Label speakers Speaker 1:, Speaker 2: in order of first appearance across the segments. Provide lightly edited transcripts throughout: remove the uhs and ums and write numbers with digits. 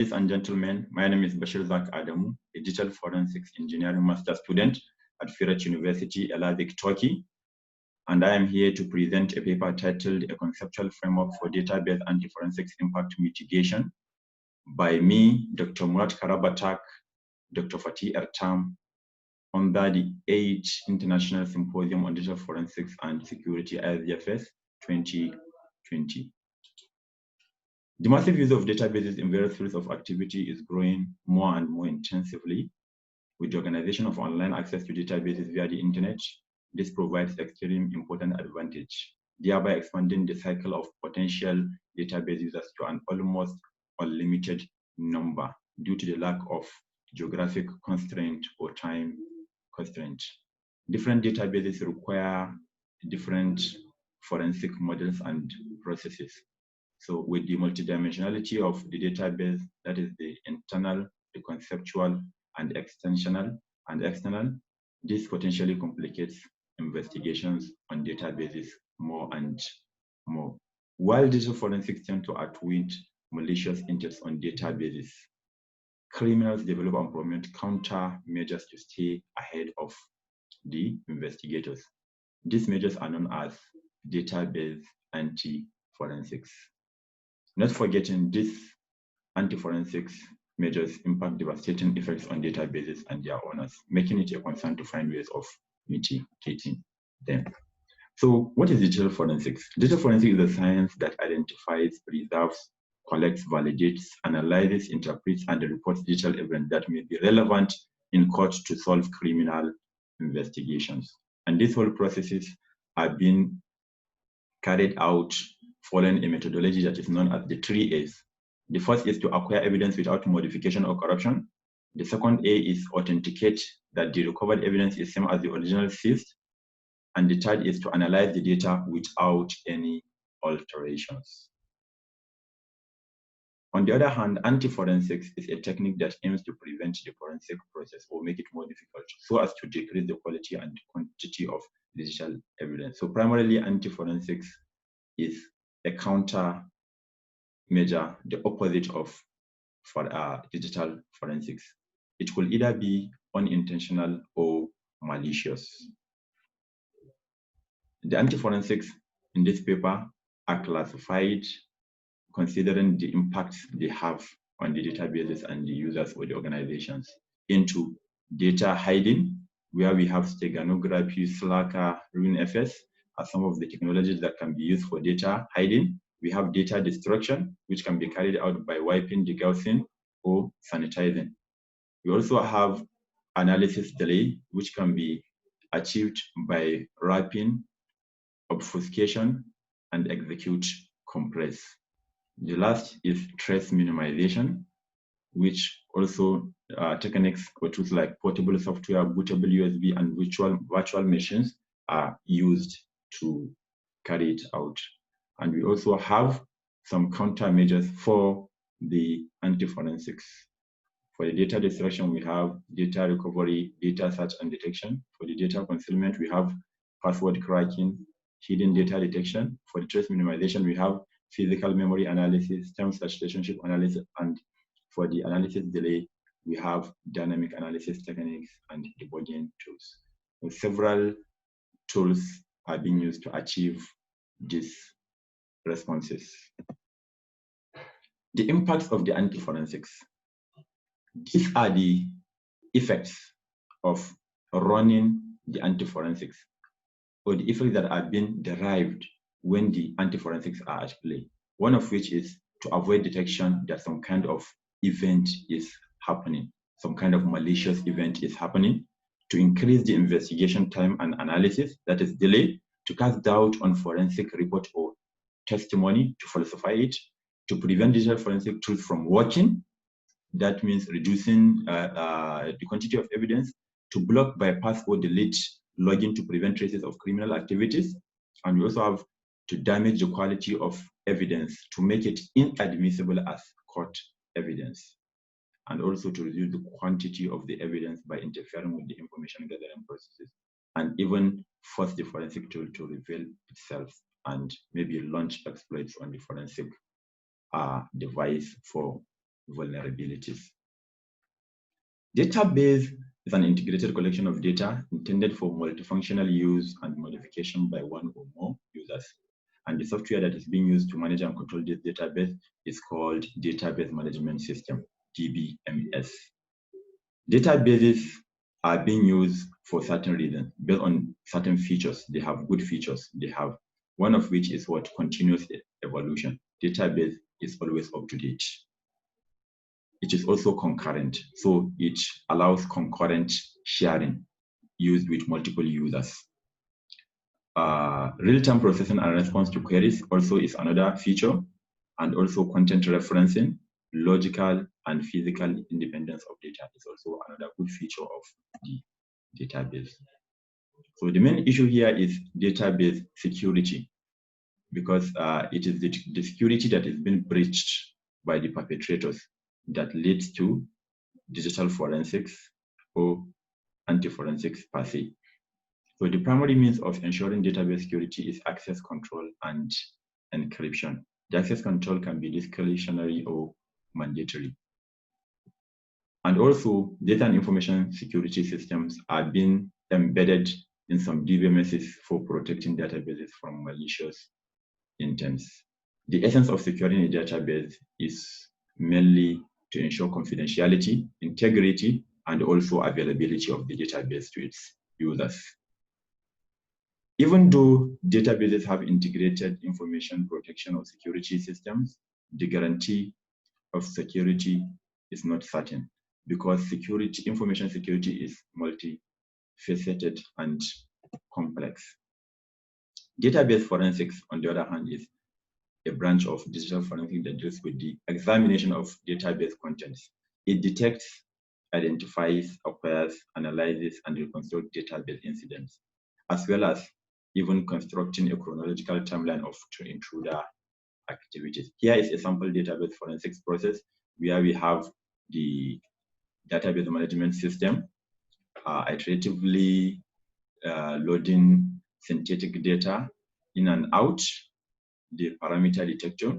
Speaker 1: Ladies and gentlemen, my name is Bashir Adamu, a digital forensics engineering master student at Firat University, Elazig, Turkey. And I am here to present a paper titled A Conceptual Framework for Database Anti-Forensics Impact Mitigation by me, Dr. Murat Karabatak, Dr. Fatih Ertam, under the 8th International Symposium on Digital Forensics and Security, ISDFS 2020. The massive use of databases in various fields of activity is growing more and more intensively. With the organization of online access to databases via the internet, this provides extreme important advantage, thereby expanding the cycle of potential database users to an almost unlimited number due to the lack of geographic constraint or time constraint. Different databases require different forensic models and processes. So with the multidimensionality of the database, that is the internal, the conceptual, and extensional and external, this potentially complicates investigations on databases more and more. While digital forensics tend to outwit malicious intents on databases, criminals develop and promote countermeasures to stay ahead of the investigators. These measures are known as database anti-forensics. Not forgetting these anti-forensics measures impact devastating effects on databases and their owners, making it a concern to find ways of mitigating them. So what is digital forensics? Digital forensics is a science that identifies, preserves, collects, validates, analyzes, interprets, and reports digital evidence that may be relevant in court to solve criminal investigations. And these whole processes are being carried out following a methodology that is known as the 3 A's. The first is to acquire evidence without modification or corruption. The second A is authenticate that the recovered evidence is same as the original seized. And the third is to analyze the data without any alterations. On the other hand, anti-forensics is a technique that aims to prevent the forensic process or make it more difficult so as to decrease the quality and quantity of digital evidence. So primarily, anti-forensics is a counter measure, the opposite of digital forensics. It could either be unintentional or malicious. The anti-forensics in this paper are classified considering the impacts they have on the databases and the users or the organizations into data hiding, where we have steganography, Slacker, RuneFS are some of the technologies that can be used for data hiding. We have data destruction, which can be carried out by wiping, degaussing, or sanitizing. We also have analysis delay, which can be achieved by wrapping, obfuscation, and execute compress. The last is trace minimization, which also techniques or tools like portable software, bootable USB, and virtual machines are used to carry it out. And we also have some countermeasures for the anti-forensics. For the data destruction, we have data recovery, data search and detection. For the data concealment, we have password cracking, hidden data detection. For the trace minimization, we have physical memory analysis, term/relationship analysis, and for the analysis delay, we have dynamic analysis techniques and debugging tools. So several tools are being used to achieve these responses. The impacts of the anti-forensics. These are the effects of running the anti-forensics, or the effects that are being derived when the anti-forensics are at play. One of which is to avoid detection that some kind of event is happening, some kind of malicious event is happening, to increase the investigation time and analysis, that is delay, to cast doubt on forensic report or testimony, to falsify it, to prevent digital forensic tools from working, that means reducing the quantity of evidence, to block, bypass, or delete logging to prevent traces of criminal activities. And we also have to damage the quality of evidence to make it inadmissible as court evidence, and also to reduce the quantity of the evidence by interfering with the information gathering processes, and even force the forensic tool to reveal itself and maybe launch exploits on the forensic device for vulnerabilities. Database is an integrated collection of data intended for multifunctional use and modification by one or more users. And the software that is being used to manage and control this database is called Database Management System, DBMS. Databases are being used for certain reasons, based on certain features. They have good features. They have one of which is what? Continuous evolution. Database is always up to date. It is also concurrent, so it allows concurrent sharing used with multiple users. Real-time processing and response to queries also is another feature, and also content referencing, logical and physical independence of data is also another good feature of the database. So the main issue here is database security, because it is the security that is being breached by the perpetrators that leads to digital forensics or anti-forensics per se. So the primary means of ensuring database security is access control and encryption. The access control can be discretionary or mandatory. And also, data and information security systems are being embedded in some DBMSs for protecting databases from malicious intents. The essence of securing a database is mainly to ensure confidentiality, integrity, and also availability of the database to its users. Even though databases have integrated information protection or security systems, the guarantee of security is not certain, because information security is multifaceted and complex. Database forensics, on the other hand, is a branch of digital forensics that deals with the examination of database contents. It detects, identifies, acquires, analyzes, and reconstructs database incidents, as well as even constructing a chronological timeline of intruder activities. Here is a sample database forensics process where we have the database management system iteratively loading synthetic data in and out, the parameter detector.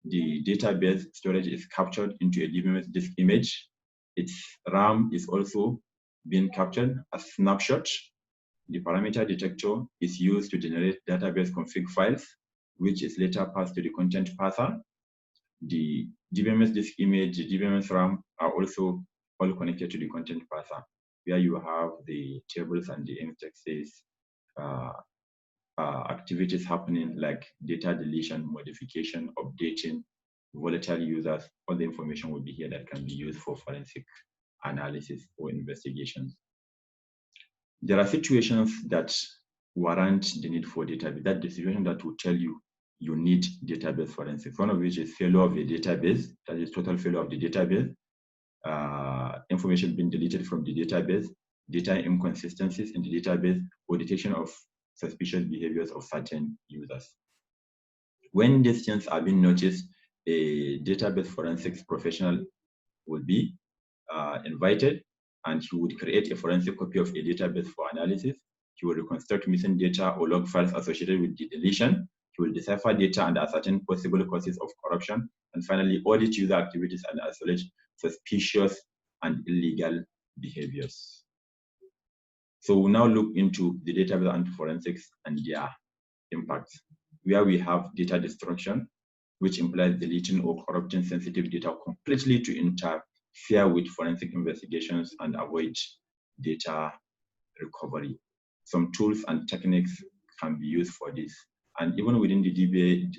Speaker 1: The database storage is captured into a DBMS disk image. Its RAM is also being captured as snapshot. The parameter detector is used to generate database config files, which is later passed to the content parser. The DBMS disk image, the DBMS RAM are also all connected to the content parser, where you have the tables and the indexes, activities happening like data deletion, modification, updating, volatile users. All the information will be here that can be used for forensic analysis or investigations. There are situations that warrant the need for database. That's the situation that will tell you you need database forensics. One of which is failure of a database, that is total failure of the database, information being deleted from the database, data inconsistencies in the database, or detection of suspicious behaviors of certain users. When these things are being noticed, a database forensics professional will be invited, and he would create a forensic copy of a database for analysis. He will reconstruct missing data or log files associated with the deletion. He will decipher data and ascertain possible causes of corruption. And finally, audit user activities and isolate suspicious and illegal behaviors. So we'll now look into the database and forensics and their impacts, where we have data destruction, which implies deleting or corrupting sensitive data completely to interfere with forensic investigations and avoid data recovery. Some tools and techniques can be used for this. And even within the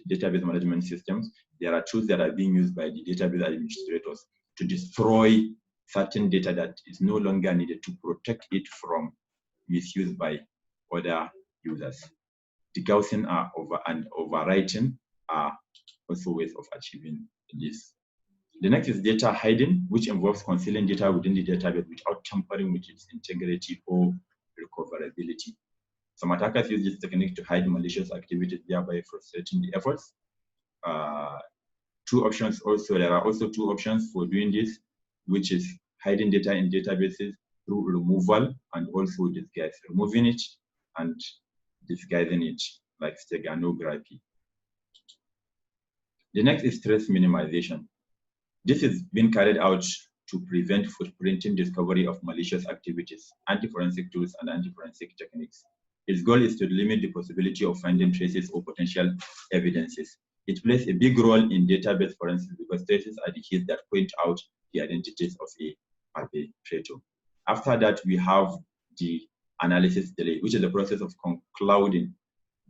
Speaker 1: database management systems, there are tools that are being used by the database administrators to destroy certain data that is no longer needed, to protect it from misuse by other users. Degaussing and overwriting are also ways of achieving this. The next is data hiding, which involves concealing data within the database without tampering with its integrity or recoverability. Some attackers use this technique to hide malicious activities, thereby frustrating the efforts. There are also two options for doing this, which is hiding data in databases through removal and also disguise, removing it and disguising it, like steganography. The next is stress minimization. This is being carried out to prevent footprinting discovery of malicious activities, anti-forensic tools, and anti-forensic techniques. Its goal is to limit the possibility of finding traces or potential evidences. It plays a big role in database forensics because traces are the keys that point out the identities of a perpetrator. After that, we have the analysis delay, which is the process of concluding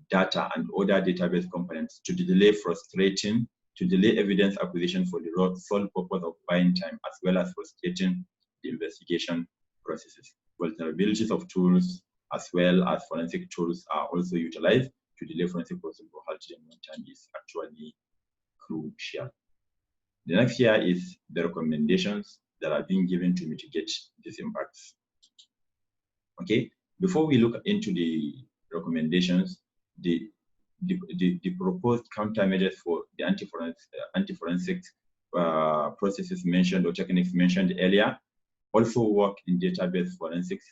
Speaker 1: data and other database components to delay evidence acquisition for the sole purpose of buying time, as well as frustrating the investigation processes. Vulnerabilities of tools as well as forensic tools are also utilized to delay forensic process for halting when time is actually crucial. The next here is the recommendations that are being given to mitigate these impacts. Okay, before we look into the recommendations, the proposed countermeasures for the anti-forensic processes mentioned or techniques mentioned earlier also work in database forensics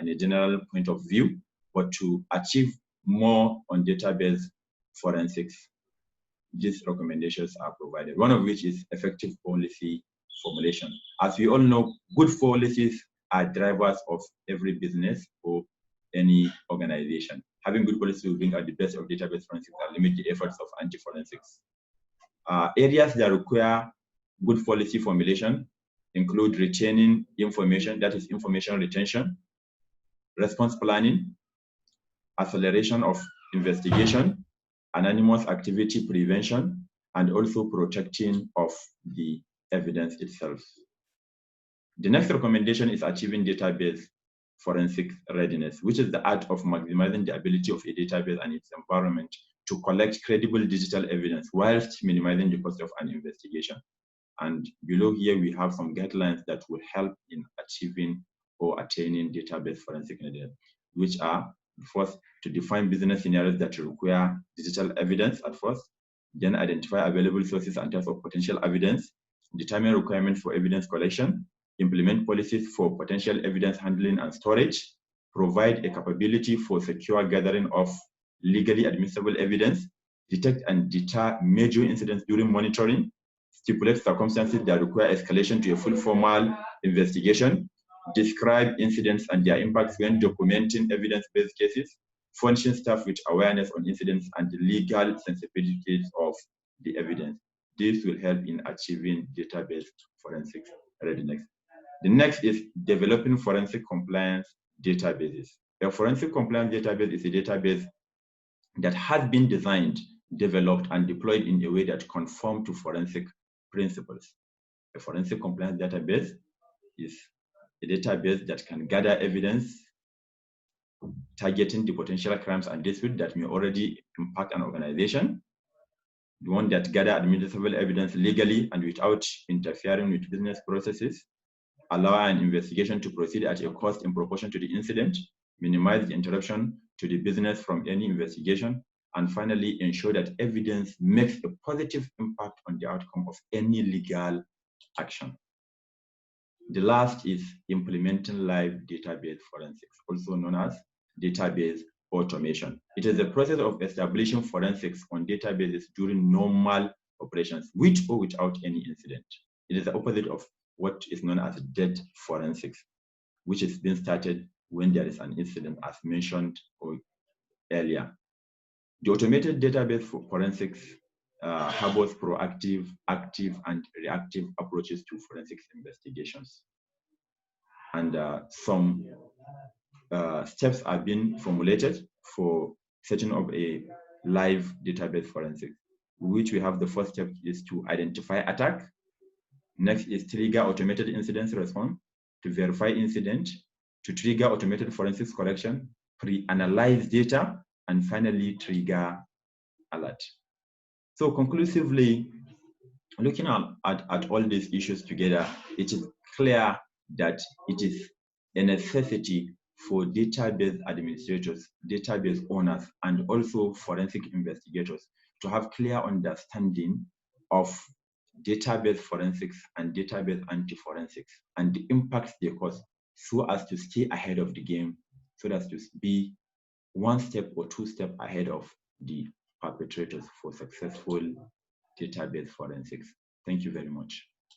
Speaker 1: in a general point of view, but to achieve more on database forensics, these recommendations are provided, one of which is effective policy formulation. As we all know, good policies are drivers of every business or any organization. Having good policy will bring out the best of database forensics and limit the efforts of anti-forensics. Areas that require good policy formulation include retaining information, that is information retention, response planning, acceleration of investigation, anonymous activity prevention, and also protecting of the evidence itself. The next recommendation is achieving database forensic readiness, which is the art of maximizing the ability of a database and its environment to collect credible digital evidence whilst minimizing the cost of an investigation. And below here, we have some guidelines that will help in achieving or attaining database forensic readiness, which are, first, to define business scenarios that require digital evidence at first, then identify available sources and types of potential evidence, determine requirements for evidence collection, implement policies for potential evidence handling and storage, provide a capability for secure gathering of legally admissible evidence, detect and deter major incidents during monitoring, stipulate circumstances that require escalation to a full formal investigation, describe incidents and their impacts when documenting evidence-based cases, function staff with awareness on incidents and the legal sensibilities of the evidence. This will help in achieving database forensic readiness. The next is developing forensic compliance databases. A forensic compliance database is a database that has been designed, developed, and deployed in a way that conforms to forensic principles. A forensic compliance database is a database that can gather evidence targeting the potential crimes and disputes that may already impact an organization, the one that gather admissible evidence legally and without interfering with business processes, allow an investigation to proceed at a cost in proportion to the incident, minimize the interruption to the business from any investigation, and finally ensure that evidence makes a positive impact on the outcome of any legal action. The last is implementing live database forensics, also known as database automation. It is a process of establishing forensics on databases during normal operations, with or without any incident. It is the opposite of what is known as dead forensics, which is being started when there is an incident, as mentioned earlier. The automated database for forensics harbors proactive, active, and reactive approaches to forensics investigations. And some steps are being formulated for setting up a live database forensics, which we have the first step is to identify attack. Next is trigger automated incident response, to verify incident, to trigger automated forensics collection, pre-analyze data, and finally trigger alert. So conclusively, looking at all these issues together, it is clear that it is a necessity for database administrators, database owners, and also forensic investigators to have clear understanding of database forensics and database anti-forensics and the impacts they cause, so as to stay ahead of the game, so as to be one step or two steps ahead of the perpetrators for successful database forensics. Thank you very much.